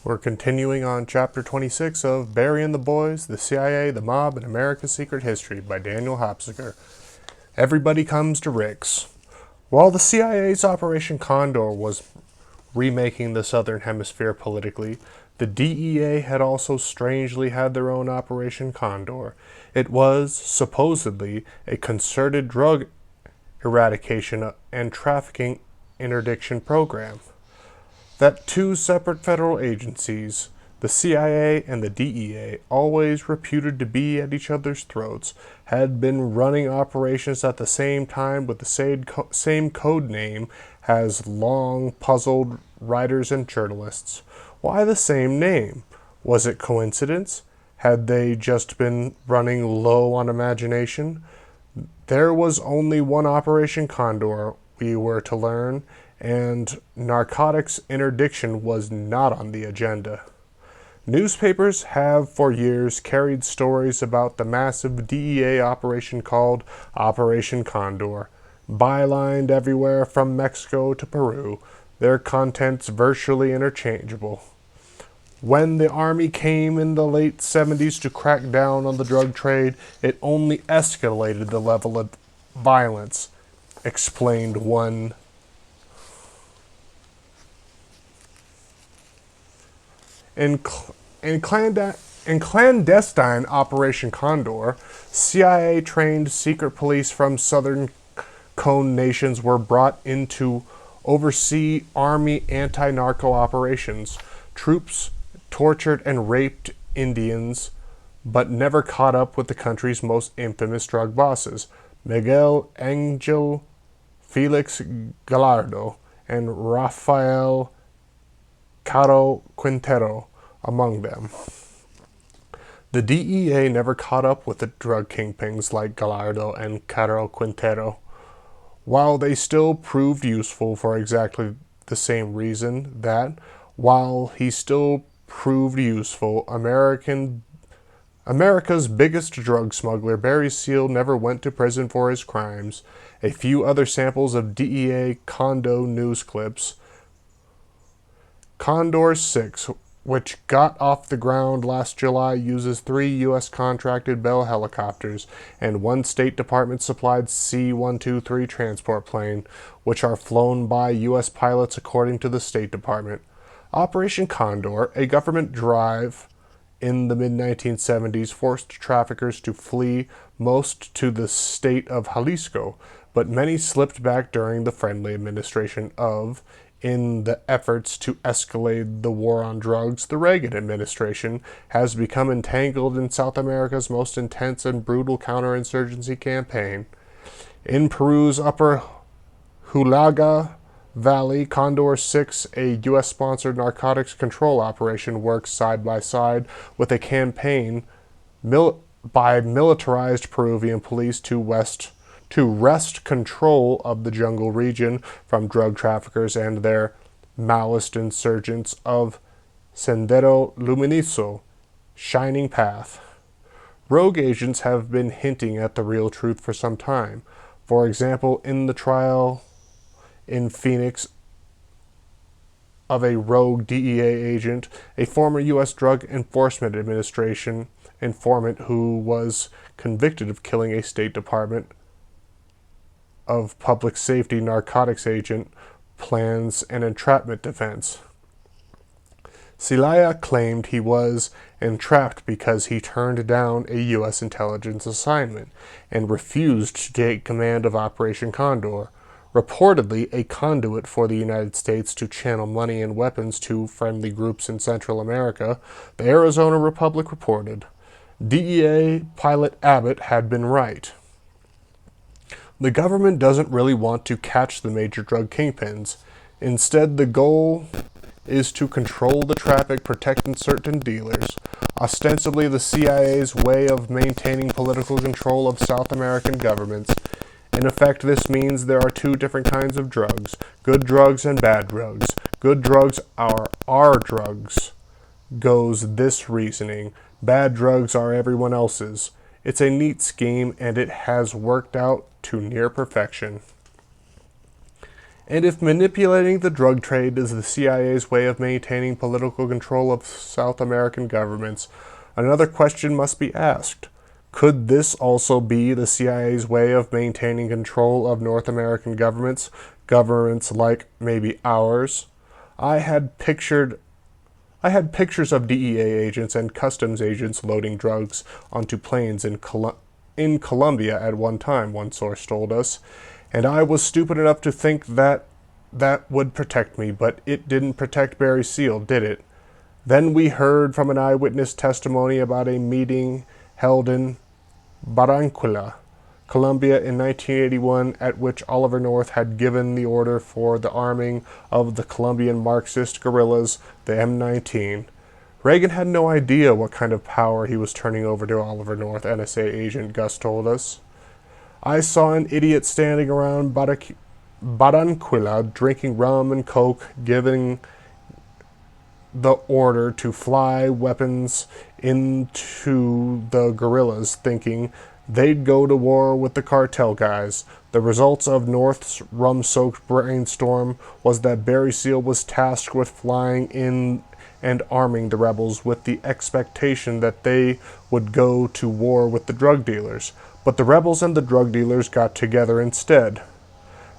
We're continuing on Chapter 26 of Burying the Boys, the CIA, the Mob, and America's Secret History by Daniel Hopsicker. Everybody comes to Rick's. While the CIA's Operation Condor was remaking the Southern Hemisphere politically, the DEA had also strangely had their own Operation Condor. It was, supposedly, a concerted drug eradication and trafficking interdiction program that two separate federal agencies, the CIA and the DEA, always reputed to be at each other's throats, had been running operations at the same time with the same code name, has long puzzled writers and journalists. Why the same name? Was it coincidence? Had they just been running low on imagination? There was only one Operation Condor, we were to learn, and narcotics interdiction was not on the agenda. Newspapers have for years carried stories about the massive DEA operation called Operation Condor, bylined everywhere from Mexico to Peru, their contents virtually interchangeable. When the Army came in the late 70s to crack down on the drug trade, it only escalated the level of violence, explained one. In clandestine Operation Condor, CIA-trained secret police from southern cone nations were brought in to oversee Army anti-narco operations. Troops tortured and raped Indians, but never caught up with the country's most infamous drug bosses, Miguel Angel, Felix Gallardo, and Rafael Caro Quintero among them. The DEA never caught up with the drug kingpins like Gallardo and Caro Quintero. While they still proved useful for exactly the same reason that, while he still proved useful, America's biggest drug smuggler, Barry Seal, never went to prison for his crimes. A few other samples of DEA Condo news clips. Condor 6, which got off the ground last July, uses 3 U.S. contracted Bell helicopters and 1 State Department-supplied C-123 transport plane, which are flown by U.S. pilots according to the State Department. Operation Condor, a government drive in the mid-1970s, forced traffickers to flee, most to the state of Jalisco, but many slipped back during the friendly administration of. In the efforts to escalate the war on drugs, the Reagan administration has become entangled in South America's most intense and brutal counterinsurgency campaign. In Peru's upper Hulaga Valley, Condor 6, a U.S.-sponsored narcotics control operation, works side by side with a campaign by militarized Peruvian police to wrest control of the jungle region from drug traffickers and their Maoist insurgents of Sendero Luminoso, Shining Path. Rogue agents have been hinting at the real truth for some time. For example, in the trial in Phoenix of a rogue DEA agent, a former U.S. Drug Enforcement Administration informant who was convicted of killing a State Department of Public Safety narcotics agent, plans an entrapment defense. Celaya claimed he was entrapped because he turned down a U.S. intelligence assignment and refused to take command of Operation Condor, reportedly a conduit for the United States to channel money and weapons to friendly groups in Central America, the Arizona Republic reported. DEA pilot Abbott had been right. The government doesn't really want to catch the major drug kingpins. Instead, the goal is to control the traffic, protecting certain dealers. Ostensibly the CIA's way of maintaining political control of South American governments. In effect, this means there are 2 different kinds of drugs, good drugs and bad drugs. Good drugs are our drugs, goes this reasoning. Bad drugs are everyone else's. It's a neat scheme, and it has worked out to near perfection. And if manipulating the drug trade is the CIA's way of maintaining political control of South American governments, another question must be asked. Could this also be the CIA's way of maintaining control of North American governments, governments like maybe ours? I had pictured I had pictures of DEA agents and customs agents loading drugs onto planes in Colombia at one time, one source told us, and I was stupid enough to think that that would protect me, but it didn't protect Barry Seal, did it? Then we heard from an eyewitness testimony about a meeting held in Barranquilla, Colombia in 1981, at which Oliver North had given the order for the arming of the Colombian Marxist guerrillas, the M19. Reagan had no idea what kind of power he was turning over to Oliver North, NSA agent Gus told us. I saw an idiot standing around Barranquilla drinking rum and coke, giving the order to fly weapons into the guerrillas, thinking they'd go to war with the cartel guys. The results of North's rum-soaked brainstorm was that Barry Seal was tasked with flying in and arming the rebels with the expectation that they would go to war with the drug dealers. But the rebels and the drug dealers got together instead.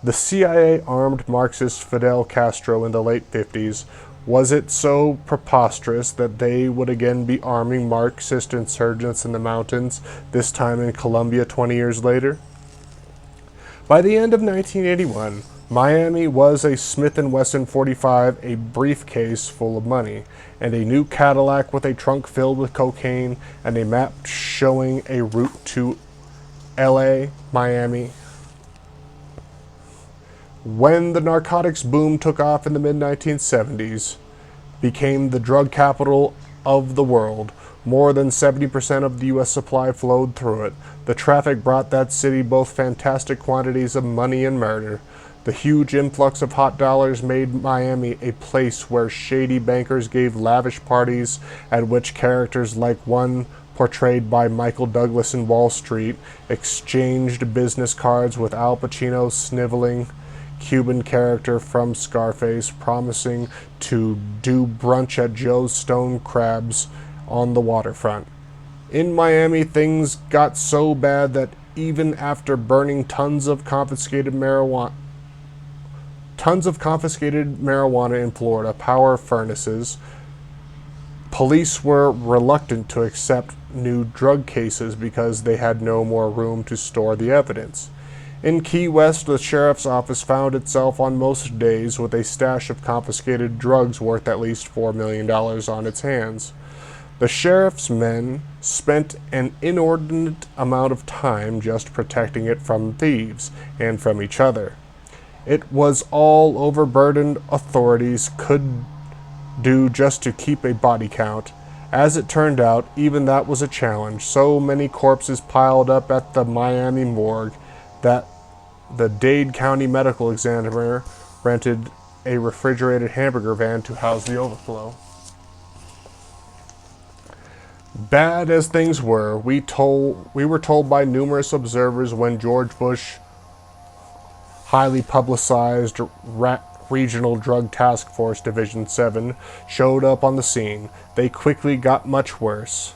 The CIA armed Marxist Fidel Castro in the late 50s. Was it so preposterous that they would again be arming Marxist insurgents in the mountains, this time in Colombia 20 years later? By the end of 1981, Miami was a Smith & Wesson 45, a briefcase full of money, and a new Cadillac with a trunk filled with cocaine and a map showing a route to LA, Miami. When the narcotics boom took off in the mid-1970s, became the drug capital of the world. More than 70% of the U.S. supply flowed through it. The traffic brought that city both fantastic quantities of money and murder. The huge influx of hot dollars made Miami a place where shady bankers gave lavish parties at which characters like one portrayed by Michael Douglas in Wall Street exchanged business cards with Al Pacino's sniveling Cuban character from Scarface promising to do brunch at Joe's Stone Crabs on the waterfront. In Miami, things got so bad that even after burning tons of confiscated marijuana in Florida power furnaces, police were reluctant to accept new drug cases because they had no more room to store the evidence. In Key West, the sheriff's office found itself on most days with a stash of confiscated drugs worth at least $4 million on its hands. The sheriff's men spent an inordinate amount of time just protecting it from thieves and from each other. It was all overburdened authorities could do just to keep a body count. As it turned out, even that was a challenge. So many corpses piled up at the Miami morgue that the Dade County medical examiner rented a refrigerated hamburger van to house the overflow. Bad as things were, we were told by numerous observers when George Bush highly publicized Regional Drug Task Force Division 7 showed up on the scene. They quickly got much worse.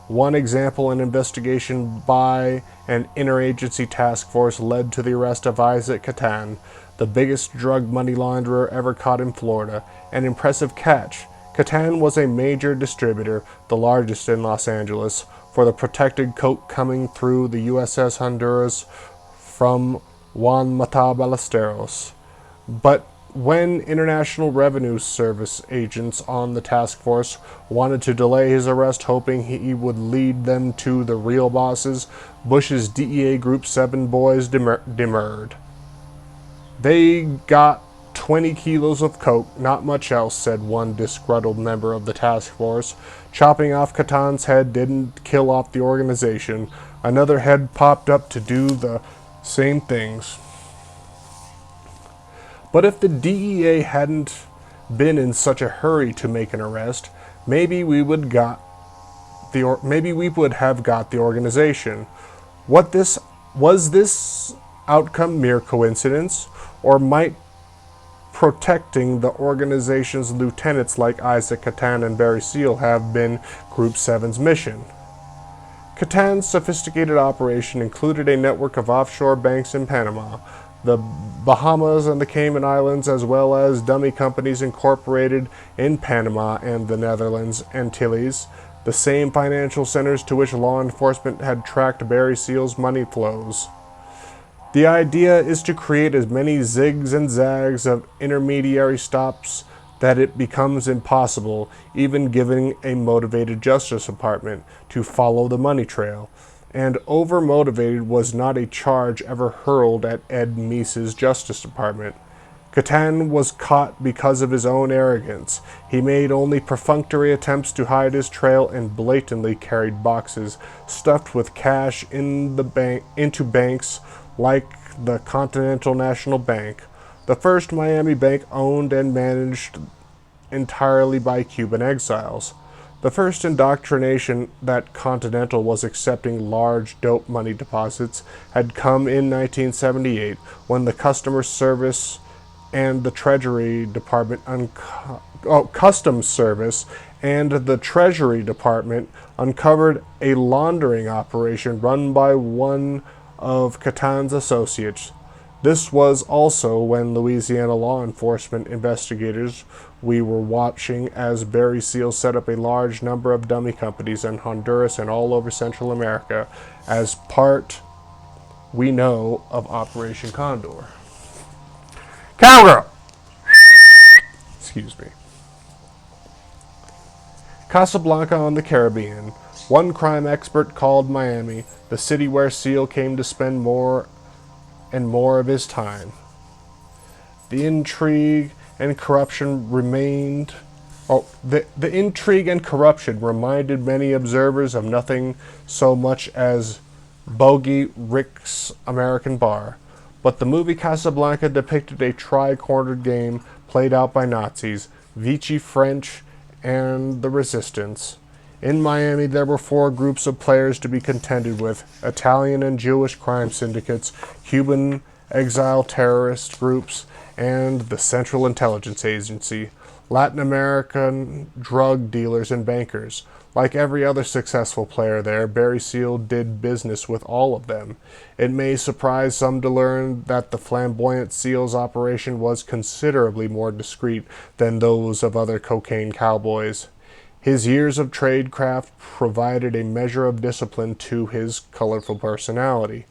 One example, an investigation by an interagency task force led to the arrest of Isaac Catan, the biggest drug money launderer ever caught in Florida. An impressive catch. Catan was a major distributor, the largest in Los Angeles, for the protected coke coming through the USS Honduras from Juan Mata Ballesteros. But when International Revenue Service agents on the task force wanted to delay his arrest, hoping he would lead them to the real bosses, Bush's DEA Group 7 boys demurred. They got 20 kilos of coke, not much else, said one disgruntled member of the task force. Chopping off Catan's head didn't kill off the organization. Another head popped up to do the same things. But if the DEA hadn't been in such a hurry to make an arrest, maybe we would have got the organization. Was this outcome mere coincidence, or might protecting the organization's lieutenants like Isaac Catan and Barry Seal have been Group 7's mission. Catan's sophisticated operation included a network of offshore banks in Panama, the Bahamas, and the Cayman Islands, as well as dummy companies incorporated in Panama and the Netherlands Antilles, the same financial centers to which law enforcement had tracked Barry Seal's money flows. The idea is to create as many zigs and zags of intermediary stops that it becomes impossible, even given a motivated Justice Department, to follow the money trail. And overmotivated was not a charge ever hurled at Ed Meese's Justice Department. Catan was caught because of his own arrogance. He made only perfunctory attempts to hide his trail and blatantly carried boxes stuffed with cash into banks like the Continental National Bank, the first Miami bank owned and managed entirely by Cuban exiles. The first indoctrination that Continental was accepting large dope money deposits had come in 1978 when the Customs Service and the Treasury Department uncovered a laundering operation run by one of Catan's associates. This was also when Louisiana law enforcement investigators we were watching as Barry Seal set up a large number of dummy companies in Honduras and all over Central America as part, we know, of Operation Condor. Cowgirl! Excuse me. Casablanca on the Caribbean. One crime expert called Miami, the city where Seal came to spend more and more of his time. The intrigue and corruption reminded many observers of nothing so much as Bogey Rick's American Bar. But the movie Casablanca depicted a tri-cornered game played out by Nazis, Vichy French, and the Resistance. In Miami, there were 4 groups of players to be contended with: Italian and Jewish crime syndicates, Cuban exile terrorist groups, and the Central Intelligence Agency, Latin American drug dealers and bankers. Like every other successful player there, Barry Seal did business with all of them. It may surprise some to learn that the flamboyant Seal's operation was considerably more discreet than those of other cocaine cowboys. His years of tradecraft provided a measure of discipline to his colorful personality.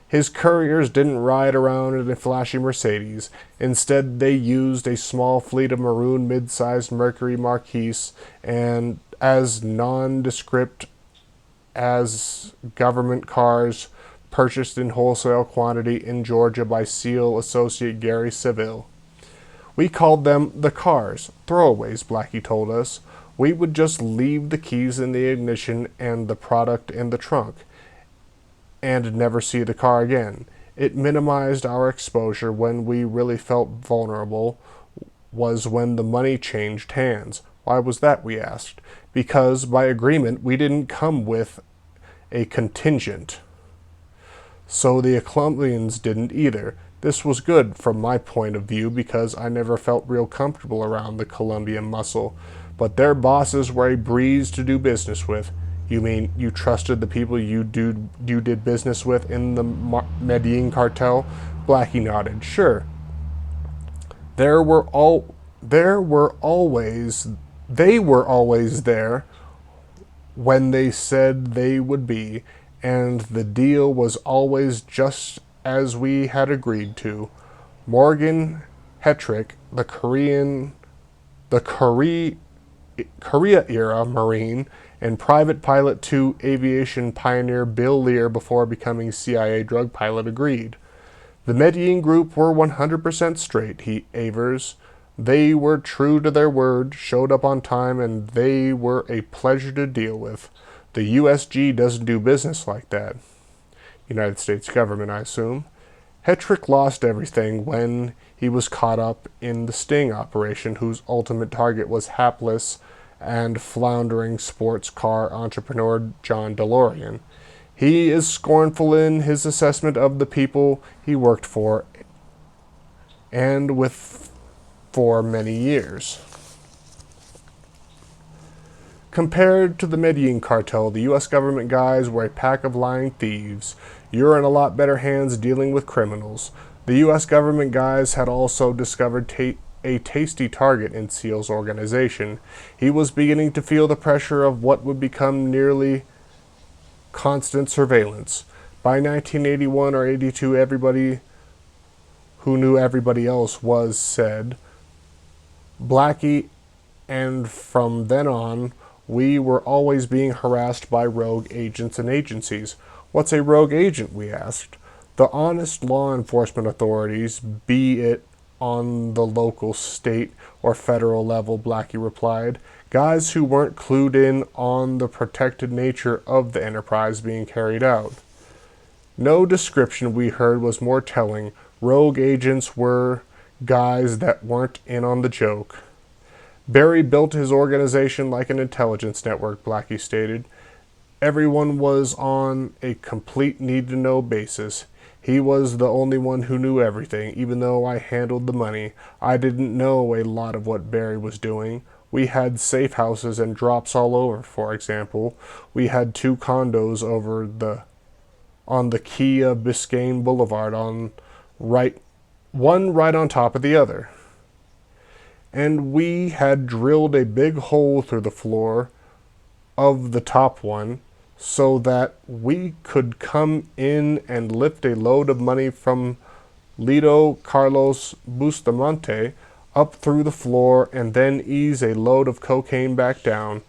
His couriers didn't ride around in a flashy Mercedes. Instead, they used a small fleet of maroon mid-sized Mercury Marquise and as nondescript as government cars purchased in wholesale quantity in Georgia by Seal associate Gary Seville. We called them the cars, throwaways, Blackie told us. We would just leave the keys in the ignition and the product in the trunk, and never see the car again. It minimized our exposure. When we really felt vulnerable was when the money changed hands. Why was that, we asked. Because, by agreement, we didn't come with a contingent. So the Colombians didn't either. This was good from my point of view because I never felt real comfortable around the Colombian muscle. But their bosses were a breeze to do business with. You mean you trusted the people you did business with in the Medellin cartel? Blackie nodded. Sure. They were always there when they said they would be, and the deal was always just as we had agreed to. Morgan Hetrick, the Korea-era Marine, and private pilot to aviation pioneer Bill Lear before becoming CIA drug pilot, agreed. The Medellin group were 100% straight, he avers. They were true to their word, showed up on time, and they were a pleasure to deal with. The USG doesn't do business like that. United States government, I assume. Hetrick lost everything when he was caught up in the sting operation, whose ultimate target was hapless and floundering sports car entrepreneur John DeLorean. He is scornful in his assessment of the people he worked for, and with for many years. Compared to the Medellin cartel, the U.S. government guys were a pack of lying thieves. You're in a lot better hands dealing with criminals. The U.S. government guys had also discovered a tasty target in Seal's organization. He was beginning to feel the pressure of what would become nearly constant surveillance. By 1981 or 82, everybody who knew everybody else was said Blackie, and from then on, we were always being harassed by rogue agents and agencies. What's a rogue agent, we asked. The honest law enforcement authorities, be it on the local, state, or federal level, Blackie replied. Guys who weren't clued in on the protected nature of the enterprise being carried out. No description we heard was more telling. Rogue agents were guys that weren't in on the joke. Barry built his organization like an intelligence network, Blackie stated. Everyone was on a complete need-to-know basis. He was the only one who knew everything, even though I handled the money. I didn't know a lot of what Barry was doing. We had safe houses and drops all over, for example. We had 2 condos on the Key of Biscayne Boulevard one right on top of the other. And we had drilled a big hole through the floor of the top one so that we could come in and lift a load of money from Lido Carlos Bustamante up through the floor and then ease a load of cocaine back down.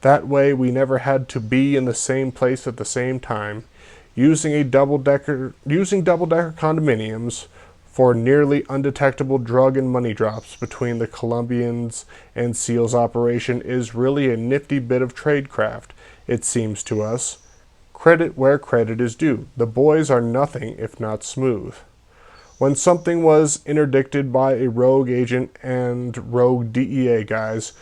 That way we never had to be in the same place at the same time. Using double-decker condominiums for nearly undetectable drug and money drops between the Colombians and Seal's operation is really a nifty bit of tradecraft, it seems to us. Credit where credit is due. The boys are nothing if not smooth. When something was interdicted by a rogue agent and rogue DEA guys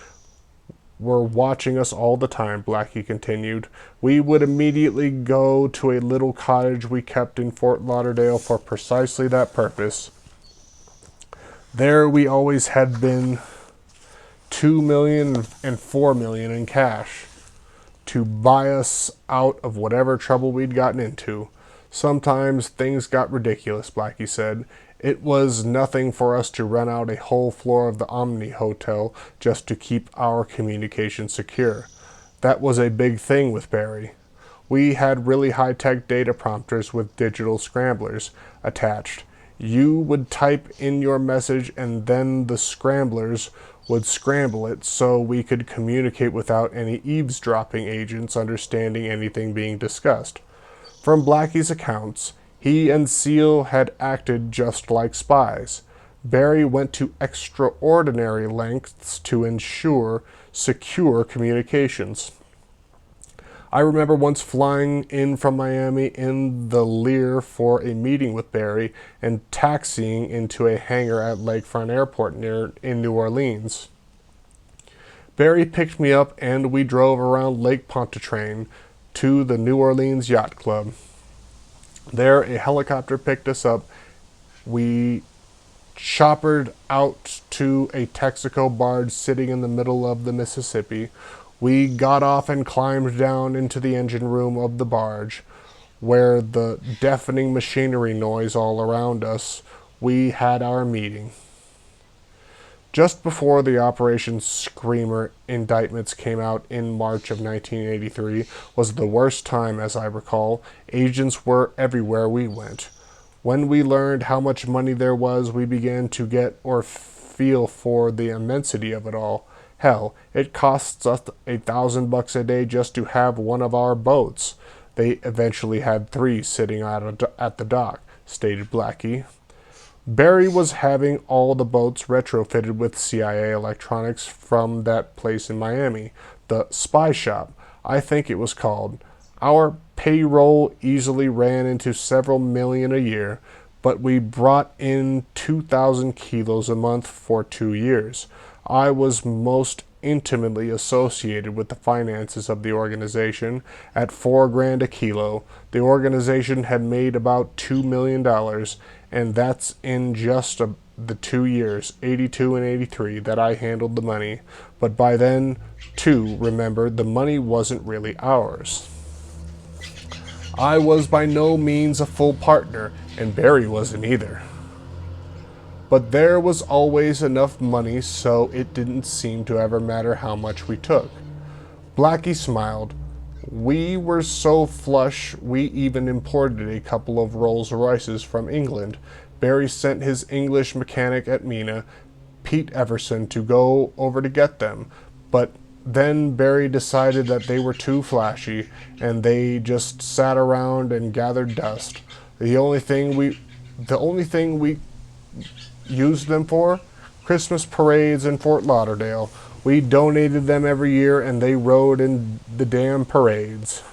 were watching us all the time, Blackie continued, we would immediately go to a little cottage we kept in Fort Lauderdale for precisely that purpose. There we always had been $2 million and $4 million in cash to buy us out of whatever trouble we'd gotten into. Sometimes things got ridiculous, Blackie said. It was nothing for us to rent out a whole floor of the Omni Hotel just to keep our communication secure. That was a big thing with Barry. We had really high-tech data prompters with digital scramblers attached. You would type in your message and then the scramblers would scramble it so we could communicate without any eavesdropping agents understanding anything being discussed. From Blackie's accounts, he and Seal had acted just like spies. Barry went to extraordinary lengths to ensure secure communications. I remember once flying in from Miami in the Lear for a meeting with Barry and taxiing into a hangar at Lakefront Airport in New Orleans. Barry picked me up and we drove around Lake Pontchartrain to the New Orleans Yacht Club. There, a helicopter picked us up. We choppered out to a Texaco barge sitting in the middle of the Mississippi. We got off and climbed down into the engine room of the barge, where the deafening machinery noise all around us, we had our meeting. Just before the Operation Screamer indictments came out in March of 1983 was the worst time, as I recall. Agents were everywhere we went. When we learned how much money there was, we began to get or feel for the immensity of it all. Hell, it costs us $1,000 a day just to have one of our boats. They eventually had 3 sitting at the dock, stated Blackie. Barry was having all the boats retrofitted with CIA electronics from that place in Miami, the Spy Shop, I think it was called. Our payroll easily ran into several million a year, but we brought in 2,000 kilos a month for 2 years. I was most intimately associated with the finances of the organization. At $4 grand a kilo, the organization had made about $2 million, and that's in just the 2 years, 82 and 83, that I handled the money. But by then, too, remember, the money wasn't really ours. I was by no means a full partner, and Barry wasn't either. But there was always enough money, so it didn't seem to ever matter how much we took. Blackie smiled. We were so flush, we even imported a couple of Rolls Royces from England. Barry sent his English mechanic at Mina, Pete Everson, to go over to get them. But then Barry decided that they were too flashy, and they just sat around and gathered dust. The only thing we used them for? Christmas parades in Fort Lauderdale. We donated them every year, and they rode in the damn parades.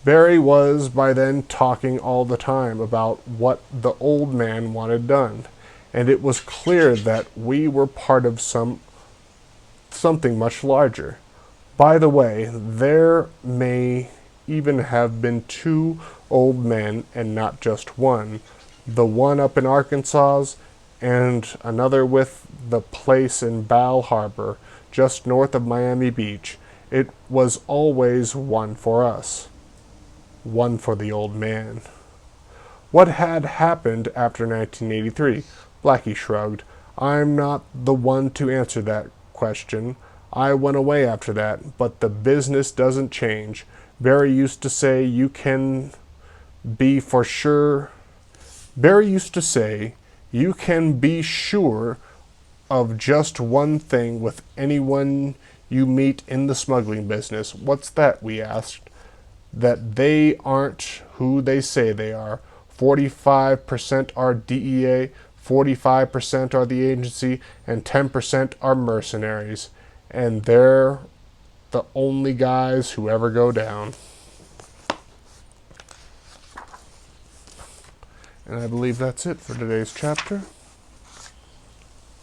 Barry was by then talking all the time about what the old man wanted done, and it was clear that we were part of something much larger. By the way, there may even have been two old men and not just one. The one up in Arkansas and another with the place in Bal Harbor, just north of Miami Beach. It was always one for us. One for the old man. What had happened after 1983? Blackie shrugged. I'm not the one to answer that question. I went away after that, but the business doesn't change. Barry used to say you can be for sure. Barry used to say you can be sure of just one thing with anyone you meet in the smuggling business. What's that? We asked. That they aren't who they say they are. 45% are DEA, 45% are the agency, and 10% are mercenaries. And they're the only guys who ever go down. And I believe that's it for today's chapter.